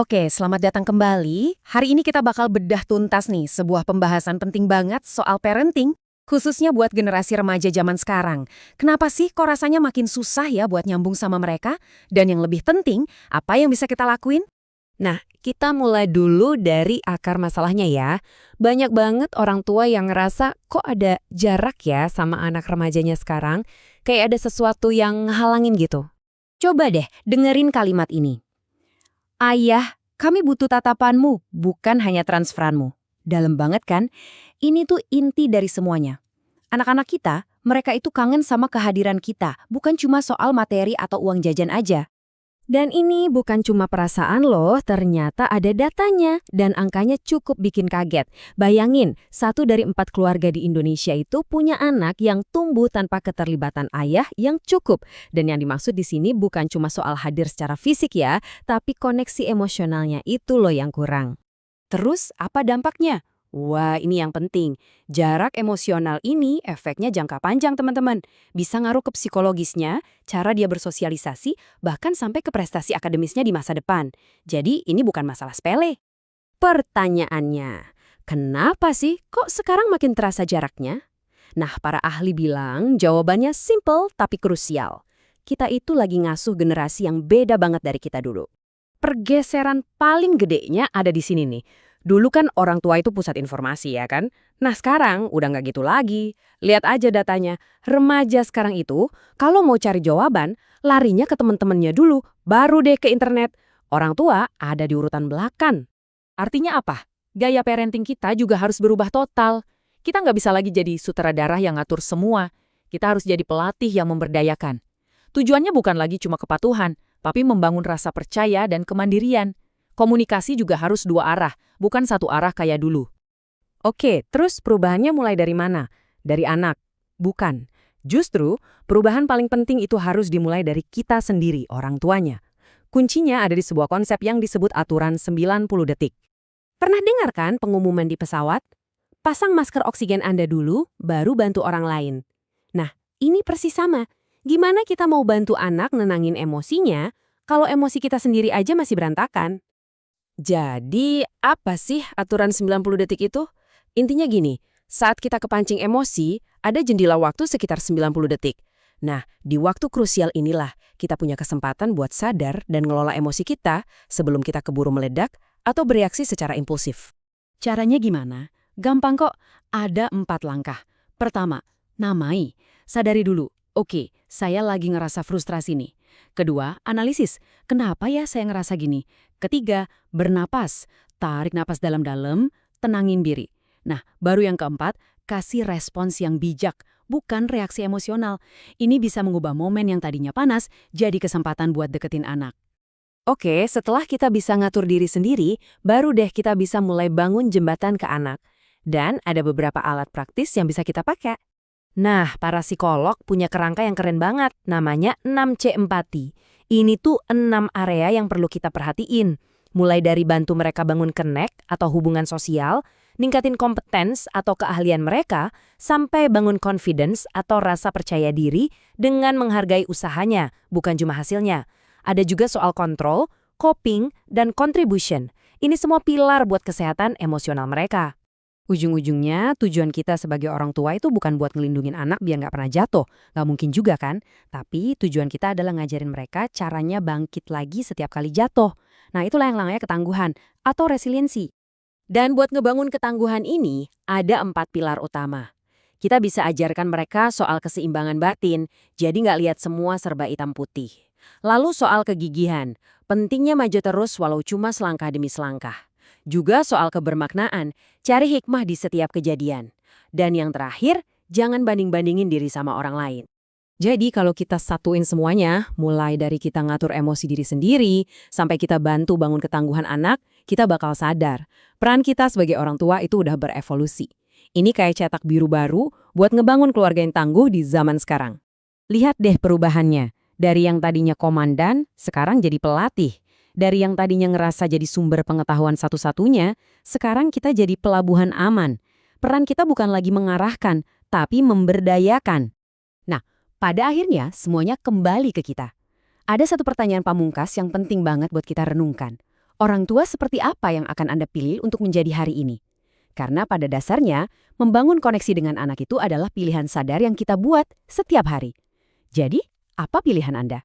Oke, selamat datang kembali. Hari ini kita bakal bedah tuntas nih sebuah pembahasan penting banget soal parenting, khususnya buat generasi remaja zaman sekarang. Kenapa sih kok rasanya makin susah ya buat nyambung sama mereka? Dan yang lebih penting, apa yang bisa kita lakuin? Nah, kita mulai dulu dari akar masalahnya ya. Banyak banget orang tua yang ngerasa kok ada jarak ya sama anak remajanya sekarang, kayak ada sesuatu yang halangin gitu. Coba deh dengerin kalimat ini. Ayah, kami butuh tatapanmu, bukan hanya transferanmu. Dalam banget kan? Ini tuh inti dari semuanya. Anak-anak kita, mereka itu kangen sama kehadiran kita, bukan cuma soal materi atau uang jajan aja. Dan ini bukan cuma perasaan loh, ternyata ada datanya dan angkanya cukup bikin kaget. Bayangin, 1 dari 4 keluarga di Indonesia itu punya anak yang tumbuh tanpa keterlibatan ayah yang cukup. Dan yang dimaksud di sini bukan cuma soal hadir secara fisik ya, tapi koneksi emosionalnya itu loh yang kurang. Terus apa dampaknya? Wah, ini yang penting. Jarak emosional ini efeknya jangka panjang, teman-teman. Bisa ngaruh ke psikologisnya, cara dia bersosialisasi, bahkan sampai ke prestasi akademisnya di masa depan. Jadi, ini bukan masalah sepele. Pertanyaannya, kenapa sih kok sekarang makin terasa jaraknya? Nah, para ahli bilang jawabannya simple tapi krusial. Kita itu lagi ngasuh generasi yang beda banget dari kita dulu. Pergeseran paling gedenya ada di sini nih. Dulu kan orang tua itu pusat informasi ya kan? Nah sekarang udah nggak gitu lagi. Lihat aja datanya. Remaja sekarang itu kalau mau cari jawaban, larinya ke teman-temannya dulu, baru deh ke internet. Orang tua ada di urutan belakang. Artinya apa? Gaya parenting kita juga harus berubah total. Kita nggak bisa lagi jadi sutradara yang ngatur semua. Kita harus jadi pelatih yang memberdayakan. Tujuannya bukan lagi cuma kepatuhan, tapi membangun rasa percaya dan kemandirian. Komunikasi juga harus dua arah, bukan satu arah kayak dulu. Oke, terus perubahannya mulai dari mana? Dari anak? Bukan. Justru, perubahan paling penting itu harus dimulai dari kita sendiri, orang tuanya. Kuncinya ada di sebuah konsep yang disebut aturan 90 detik. Pernah dengar kan pengumuman di pesawat? Pasang masker oksigen Anda dulu, baru bantu orang lain. Nah, ini persis sama. Gimana kita mau bantu anak nenangin emosinya, kalau emosi kita sendiri aja masih berantakan? Jadi, apa sih aturan 90 detik itu? Intinya gini, saat kita kepancing emosi, ada jendela waktu sekitar 90 detik. Nah, di waktu krusial inilah kita punya kesempatan buat sadar dan ngelola emosi kita sebelum kita keburu meledak atau bereaksi secara impulsif. Caranya gimana? Gampang kok, ada 4 langkah. Pertama, namai. Sadari dulu, oke, saya lagi ngerasa frustrasi nih. Kedua, analisis. Kenapa ya saya ngerasa gini? Ketiga, bernapas. Tarik napas dalam-dalam, tenangin diri. Nah, baru yang keempat, kasih respons yang bijak, bukan reaksi emosional. Ini bisa mengubah momen yang tadinya panas jadi kesempatan buat deketin anak. Oke, setelah kita bisa ngatur diri sendiri, baru deh kita bisa mulai bangun jembatan ke anak. Dan ada beberapa alat praktis yang bisa kita pakai. Nah, para psikolog punya kerangka yang keren banget, namanya 6C empati. Ini tuh 6 area yang perlu kita perhatiin. Mulai dari bantu mereka bangun connect atau hubungan sosial, ningkatin kompetens atau keahlian mereka, sampai bangun confidence atau rasa percaya diri dengan menghargai usahanya, bukan cuma hasilnya. Ada juga soal kontrol, coping, dan contribution. Ini semua pilar buat kesehatan emosional mereka. Ujung-ujungnya, tujuan kita sebagai orang tua itu bukan buat ngelindungin anak biar nggak pernah jatuh. Nggak mungkin juga kan? Tapi tujuan kita adalah ngajarin mereka caranya bangkit lagi setiap kali jatuh. Nah, itulah yang namanya ketangguhan atau resiliensi. Dan buat ngebangun ketangguhan ini, ada 4 pilar utama. Kita bisa ajarkan mereka soal keseimbangan batin, jadi nggak lihat semua serba hitam putih. Lalu soal kegigihan, pentingnya maju terus walau cuma selangkah demi selangkah. Juga soal kebermaknaan, cari hikmah di setiap kejadian. Dan yang terakhir, jangan banding-bandingin diri sama orang lain. Jadi kalau kita satuin semuanya, mulai dari kita ngatur emosi diri sendiri, sampai kita bantu bangun ketangguhan anak, kita bakal sadar. Peran kita sebagai orang tua itu udah berevolusi. Ini kayak cetak biru baru buat ngebangun keluarga yang tangguh di zaman sekarang. Lihat deh perubahannya. Dari yang tadinya komandan, sekarang jadi pelatih. Dari yang tadinya ngerasa jadi sumber pengetahuan satu-satunya, sekarang kita jadi pelabuhan aman. Peran kita bukan lagi mengarahkan, tapi memberdayakan. Nah, pada akhirnya semuanya kembali ke kita. Ada satu pertanyaan pamungkas yang penting banget buat kita renungkan. orang tua seperti apa yang akan Anda pilih untuk menjadi hari ini? Karena pada dasarnya, membangun koneksi dengan anak itu adalah pilihan sadar yang kita buat setiap hari. Jadi, apa pilihan Anda?